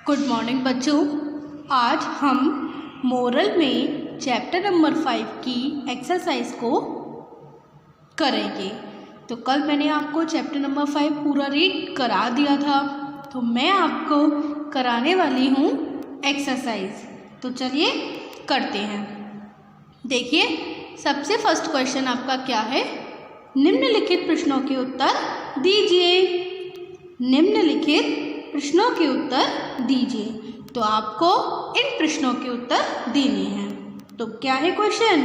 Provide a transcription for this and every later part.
Good morning बच्चों। आज हम मोरल में चैप्टर नंबर 5 की एक्सरसाइज को करेंगे। तो कल मैंने आपको चैप्टर नंबर 5 पूरा रीड करा दिया था, तो मैं आपको कराने वाली हूँ एक्सरसाइज। तो चलिए करते हैं। देखिए, सबसे फर्स्ट क्वेश्चन आपका क्या है, निम्नलिखित प्रश्नों के उत्तर दीजिए। निम्नलिखित प्रश्नों के उत्तर दीजिए। तो आपको इन प्रश्नों के उत्तर देने हैं। तो क्या है क्वेश्चन,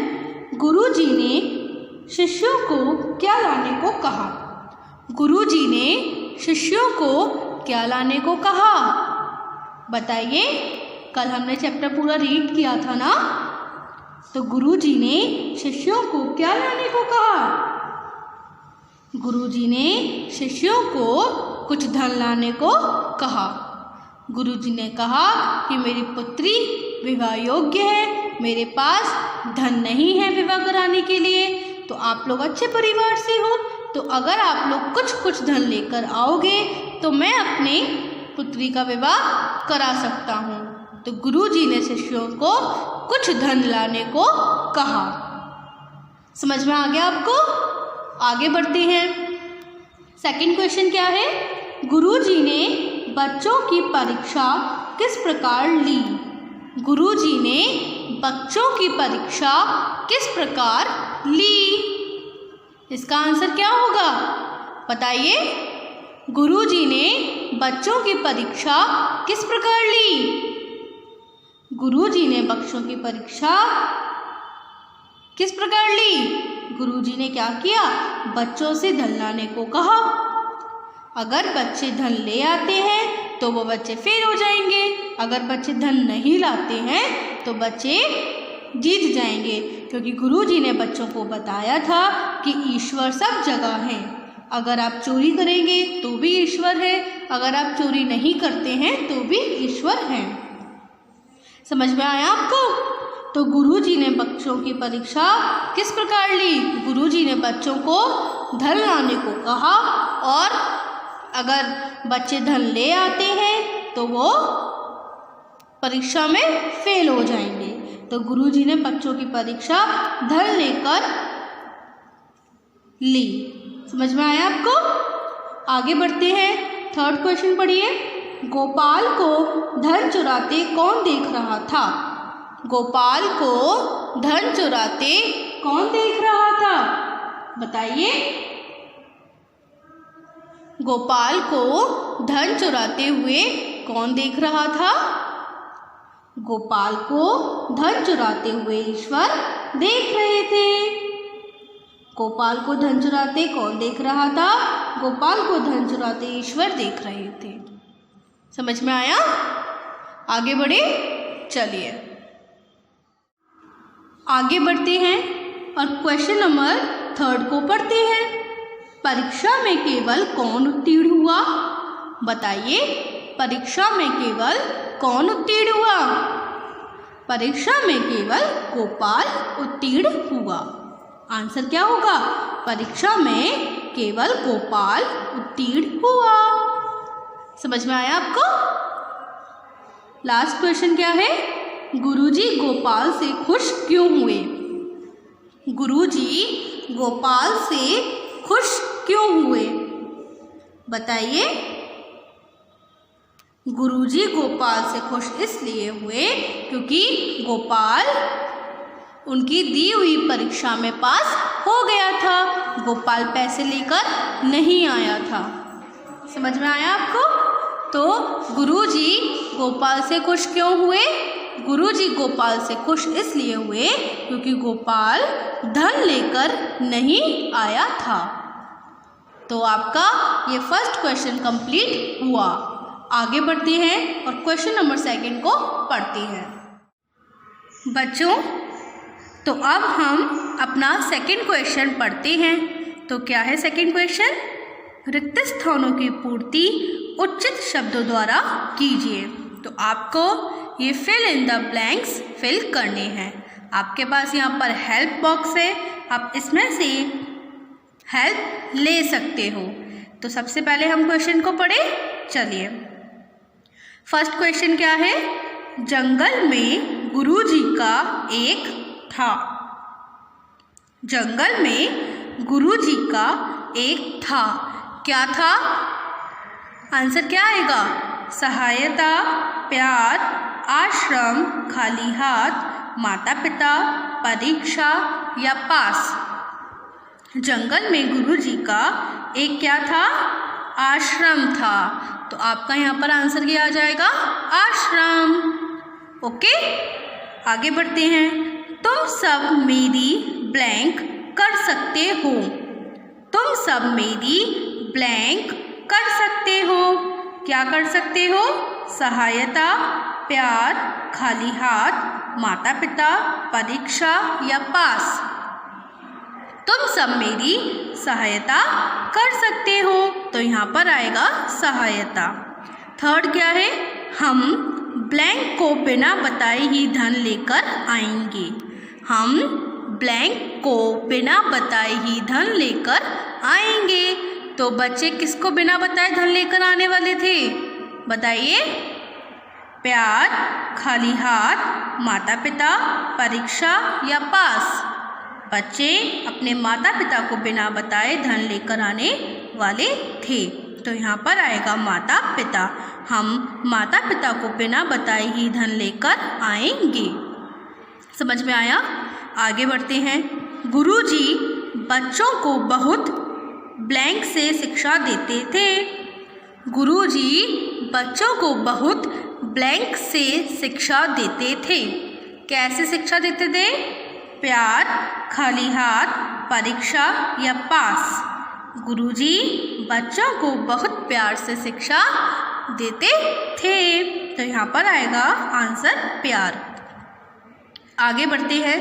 गुरुजी ने शिष्यों को क्या लाने को कहा? गुरुजी ने शिष्यों को क्या लाने को कहा? बताइए, कल हमने चैप्टर पूरा रीड किया था ना। तो गुरुजी ने शिष्यों को क्या लाने को कहा? गुरुजी ने शिष्यों को कुछ धन लाने को कहा। गुरुजी ने कहा कि मेरी पुत्री विवाह योग्य है, मेरे पास धन नहीं है विवाह कराने के लिए। तो आप लोग अच्छे परिवार से हो, तो अगर आप लोग कुछ धन लेकर आओगे तो मैं अपनी पुत्री का विवाह करा सकता हूँ। तो गुरुजी ने शिष्यों को कुछ धन लाने को कहा। समझ में आ गया आपको? आगे बढ़ते हैं। सेकंड क्वेश्चन क्या है, गुरुजी ने बच्चों की परीक्षा किस प्रकार ली? गुरुजी ने बच्चों की परीक्षा किस प्रकार ली? इसका आंसर क्या होगा, बताइए। गुरुजी ने बच्चों की परीक्षा किस प्रकार ली? गुरुजी ने बच्चों की परीक्षा किस प्रकार ली? गुरुजी ने क्या किया, बच्चों से धन लाने को कहा। अगर बच्चे धन ले आते हैं तो वो बच्चे फेल हो जाएंगे, अगर बच्चे धन नहीं लाते हैं तो बच्चे जीत जाएंगे, क्योंकि गुरुजी ने बच्चों को बताया था कि ईश्वर सब जगह है। अगर आप चोरी करेंगे तो भी ईश्वर है, अगर आप चोरी नहीं करते हैं तो भी ईश्वर है। समझ में आया आपको? तो गुरुजी ने बच्चों की परीक्षा किस प्रकार ली? गुरुजी ने बच्चों को धन लाने को कहा, और अगर बच्चे धन ले आते हैं तो वो परीक्षा में फेल हो जाएंगे। तो गुरुजी ने बच्चों की परीक्षा धन लेकर ली। समझ में आया आपको? आगे बढ़ते हैं। थर्ड क्वेश्चन पढ़िए। गोपाल को धन चुराते कौन देख रहा था? गोपाल को धन चुराते कौन देख रहा था? बताइए। गोपाल को धन चुराते हुए कौन देख रहा था? गोपाल को धन चुराते हुए ईश्वर देख रहे थे। गोपाल को धन चुराते कौन देख रहा था? गोपाल को धन चुराते ईश्वर देख रहे थे। समझ में आया? आगे बढ़े, चलिए आगे बढ़ते हैं और क्वेश्चन नंबर 3 को पढ़ते हैं। परीक्षा में केवल कौन उत्तीर्ण हुआ? बताइए, परीक्षा में केवल कौन उत्तीर्ण हुआ? परीक्षा में केवल गोपाल उत्तीर्ण हुआ। आंसर क्या होगा? परीक्षा में केवल गोपाल उत्तीर्ण हुआ। समझ में आया आपको? लास्ट क्वेश्चन क्या है, गुरुजी गोपाल से खुश क्यों हुए? गुरुजी गोपाल से खुश क्यों हुए? बताइए। गुरुजी गोपाल से खुश इसलिए हुए क्योंकि गोपाल उनकी दी हुई परीक्षा में पास हो गया था। गोपाल पैसे लेकर नहीं आया था। समझ में आया आपको? तो गुरुजी गोपाल से खुश क्यों हुए? गुरुजी गोपाल से खुश इसलिए हुए क्योंकि गोपाल धन लेकर नहीं आया था। तो आपका ये फर्स्ट क्वेश्चन कंप्लीट हुआ। आगे बढ़ते हैं और क्वेश्चन नंबर 2 को पढ़ते हैं। बच्चों, तो अब हम अपना सेकंड क्वेश्चन पढ़ते हैं। तो क्या है सेकंड क्वेश्चन, रिक्त स्थानों की पूर्ति उचित शब्दों द्वारा कीजिए। तो आपको ये fill in the blanks fill करने हैं। आपके पास यहाँ पर हेल्प बॉक्स है, आप इसमें से हेल्प ले सकते हो। तो सबसे पहले हम क्वेश्चन को पढ़ें, चलिए। फर्स्ट क्वेश्चन क्या है? जंगल में गुरुजी का एक था। जंगल में गुरुजी का एक था। क्या था? आंसर क्या आएगा? सहायता, प्यार, आश्रम, खाली हाथ, माता पिता, परीक्षा या पास। जंगल में गुरुजी का एक क्या था? आश्रम था। तो आपका यहाँ पर आंसर क्या आ जाएगा? आश्रम। ओके, आगे बढ़ते हैं। तुम सब मेरी ब्लैंक कर सकते हो। तुम सब मेरी ब्लैंक कर सकते हो। क्या कर सकते हो? सहायता, प्यार, खाली हाथ, माता पिता, परीक्षा या पास। तुम सब मेरी सहायता कर सकते हो, तो यहाँ पर आएगा सहायता। थर्ड क्या है? हम ब्लैंक को बिना बताए ही धन लेकर आएंगे। हम ब्लैंक को बिना बताए ही धन लेकर आएंगे। तो बच्चे किसको बिना बताए धन लेकर आने वाले थे? बताइए। प्यार, खाली हाथ, माता पिता, परीक्षा या पास। बच्चे अपने माता पिता को बिना बताए धन लेकर आने वाले थे, तो यहाँ पर आएगा माता पिता। हम माता पिता को बिना बताए ही धन लेकर आएंगे। समझ में आया? आगे बढ़ते हैं। गुरुजी बच्चों को बहुत ब्लैंक से शिक्षा देते थे। गुरुजी बच्चों को बहुत ब्लैंक से शिक्षा देते थे। कैसे शिक्षा देते थे? प्यार, खाली हाथ, परीक्षा या पास। गुरुजी बच्चों को बहुत प्यार से शिक्षा देते थे, तो यहाँ पर आएगा आंसर प्यार। आगे बढ़ते हैं।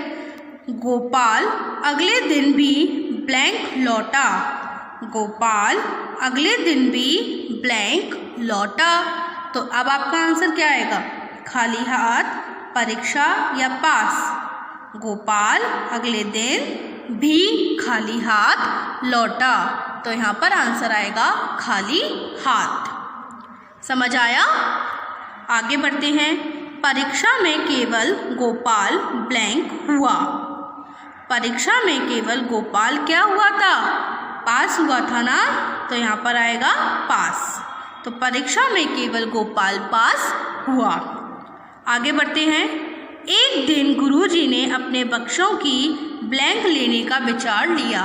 गोपाल अगले दिन भी ब्लैंक लौटा। गोपाल अगले दिन भी ब्लैंक लौटा। तो अब आपका आंसर क्या आएगा? खाली हाथ, परीक्षा या पास। गोपाल अगले दिन भी खाली हाथ लौटा, तो यहाँ पर आंसर आएगा खाली हाथ। समझ आया? आगे बढ़ते हैं। परीक्षा में केवल गोपाल ब्लैंक हुआ। परीक्षा में केवल गोपाल क्या हुआ था? पास हुआ था ना, तो यहाँ पर आएगा पास। तो परीक्षा में केवल गोपाल पास हुआ। आगे बढ़ते हैं। एक दिन गुरुजी ने अपने बच्चों की ब्लैंक लेने का विचार लिया।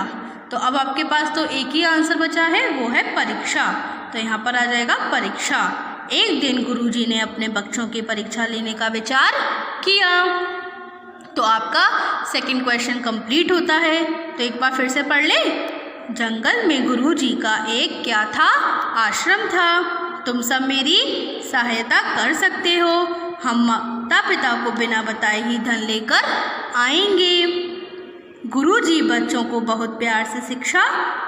तो अब आपके पास तो एक ही आंसर बचा है, वो है परीक्षा, तो यहाँ पर आ जाएगा परीक्षा। एक दिन गुरुजी ने अपने बच्चों की परीक्षा लेने का विचार किया। तो आपका सेकंड क्वेश्चन कंप्लीट होता है। तो एक बार फिर से पढ़ ले। जंगल में गुरुजी का एक क्या था? आश्रम था। तुम सब मेरी सहायता कर सकते हो। हम माता पिता को बिना बताए ही धन लेकर आएंगे। गुरुजी बच्चों को बहुत प्यार से शिक्षा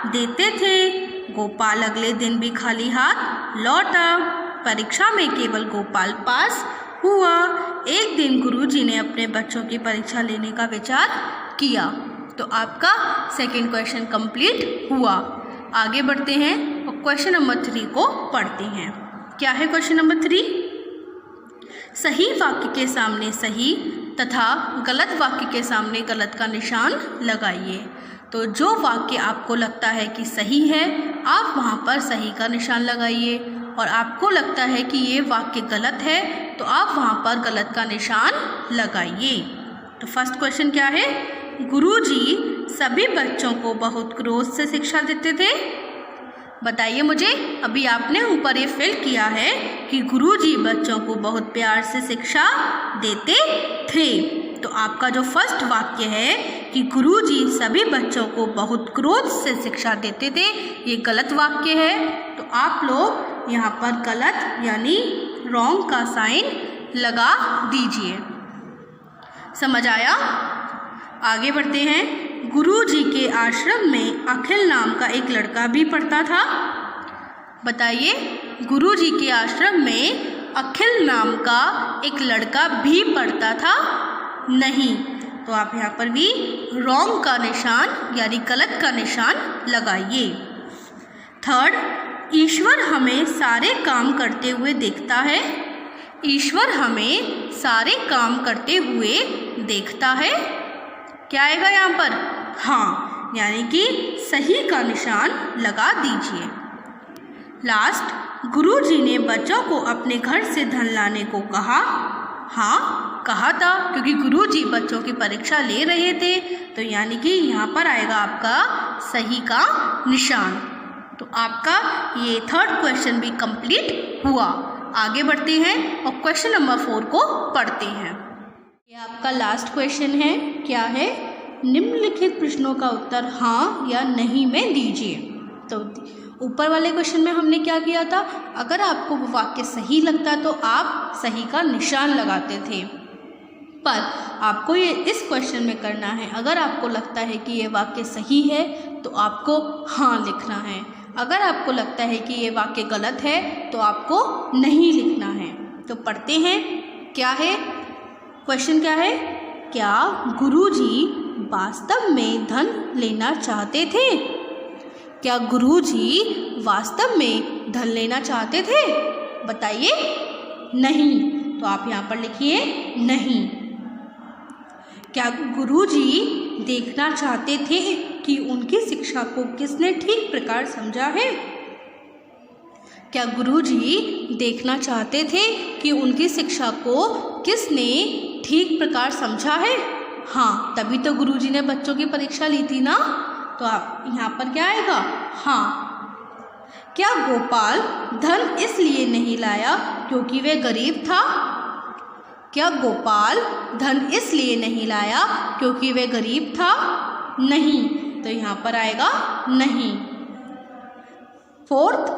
देते थे। गोपाल अगले दिन भी खाली हाथ लौटा। परीक्षा में केवल गोपाल पास हुआ। एक दिन गुरुजी ने अपने बच्चों की परीक्षा लेने का विचार किया। तो आपका सेकंड क्वेश्चन कंप्लीट हुआ। आगे बढ़ते हैं और क्वेश्चन नंबर 3 को पढ़ते हैं। क्या है क्वेश्चन नंबर 3? सही वाक्य के सामने सही तथा गलत वाक्य के सामने गलत का निशान लगाइए। तो जो वाक्य आपको लगता है कि सही है, आप वहाँ पर सही का निशान लगाइए, और आपको लगता है कि ये वाक्य गलत है, तो आप वहाँ पर गलत का निशान लगाइए। तो फर्स्ट क्वेश्चन क्या है? गुरुजी सभी बच्चों को बहुत क्रोध से शिक्षा देते थे। बताइए मुझे, अभी आपने ऊपर ये फिल किया है कि गुरुजी बच्चों को बहुत प्यार से शिक्षा देते थे। तो आपका जो फर्स्ट वाक्य है कि गुरुजी सभी बच्चों को बहुत क्रोध से शिक्षा देते थे, ये गलत वाक्य है। तो आप लोग यहाँ पर गलत यानी रॉन्ग का साइन लगा दीजिए। समझ आया? आगे बढ़ते हैं। गुरुजी के आश्रम में अखिल नाम का एक लड़का भी पढ़ता था। बताइए, गुरुजी के आश्रम में अखिल नाम का एक लड़का भी पढ़ता था? नहीं। तो आप यहाँ पर भी रॉन्ग का निशान यानी गलत का निशान लगाइए। थर्ड, ईश्वर हमें सारे काम करते हुए देखता है। ईश्वर हमें सारे काम करते हुए देखता है। क्या आएगा यहाँ पर? हाँ, यानी कि सही का निशान लगा दीजिए। लास्ट, गुरुजी ने बच्चों को अपने घर से धन लाने को कहा। हाँ, कहा था, क्योंकि गुरुजी बच्चों की परीक्षा ले रहे थे, तो यानी कि यहाँ पर आएगा आपका सही का निशान। तो आपका ये थर्ड क्वेश्चन भी कंप्लीट हुआ। आगे बढ़ते हैं और क्वेश्चन नंबर 4 को पढ़ते हैं। ये आपका लास्ट क्वेश्चन है। क्या है? निम्नलिखित प्रश्नों का उत्तर हाँ या नहीं में दीजिए। तो ऊपर वाले क्वेश्चन में हमने क्या किया था? अगर आपको वो वाक्य सही लगता तो आप सही का निशान लगाते थे, पर आपको ये इस क्वेश्चन में करना है, अगर आपको लगता है कि ये वाक्य सही है तो आपको हाँ लिखना है, अगर आपको लगता है कि ये वाक्य गलत है तो आपको नहीं लिखना है। तो पढ़ते हैं। क्या है क्वेश्चन? क्या है? क्या गुरुजी वास्तव में धन लेना चाहते थे? क्या गुरुजी वास्तव में धन लेना चाहते थे? बताइए। नहीं, तो आप यहाँ पर लिखिए नहीं। क्या गुरुजी देखना चाहते थे कि उनकी शिक्षा को किसने ठीक प्रकार समझा है? क्या गुरुजी देखना चाहते थे कि उनकी शिक्षा को किसने ठीक प्रकार समझा है? हाँ, तभी तो गुरुजी ने बच्चों की परीक्षा ली थी ना। तो आप यहाँ पर क्या आएगा? हाँ। क्या गोपाल धन इसलिए नहीं लाया क्योंकि वह गरीब था? क्या गोपाल धन इसलिए नहीं लाया क्योंकि वह गरीब था? नहीं, तो यहाँ पर आएगा नहीं। फोर्थ,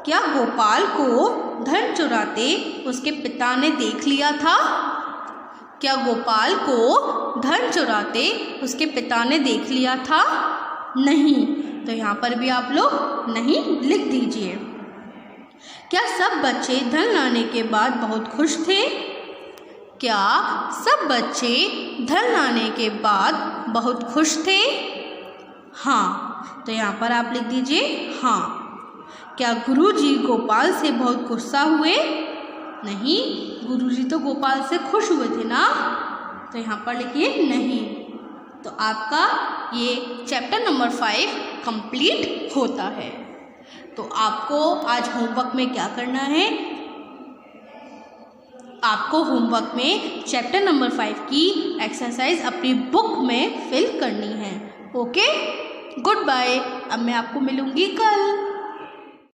क्या गोपाल को धन चुराते उसके पिता ने देख लिया था? क्या गोपाल को धन चुराते उसके पिता ने देख लिया था? नहीं, तो यहाँ पर भी आप लोग नहीं लिख दीजिए। क्या सब बच्चे धन लाने के बाद बहुत खुश थे? क्या सब बच्चे धन लाने के बाद बहुत खुश थे? हाँ, तो यहाँ पर आप लिख दीजिए हाँ। क्या गुरुजी गोपाल से बहुत गुस्सा हुए? नहीं, गुरुजी तो गोपाल से खुश हुए थे ना, तो यहाँ पर लिखिए नहीं। तो आपका ये चैप्टर नंबर 5 कंप्लीट होता है। तो आपको आज होमवर्क में क्या करना है? आपको होमवर्क में चैप्टर नंबर 5 की एक्सरसाइज अपनी बुक में फिल करनी है। Okay, goodbye. अब मैं आपको मिलूँगी कल।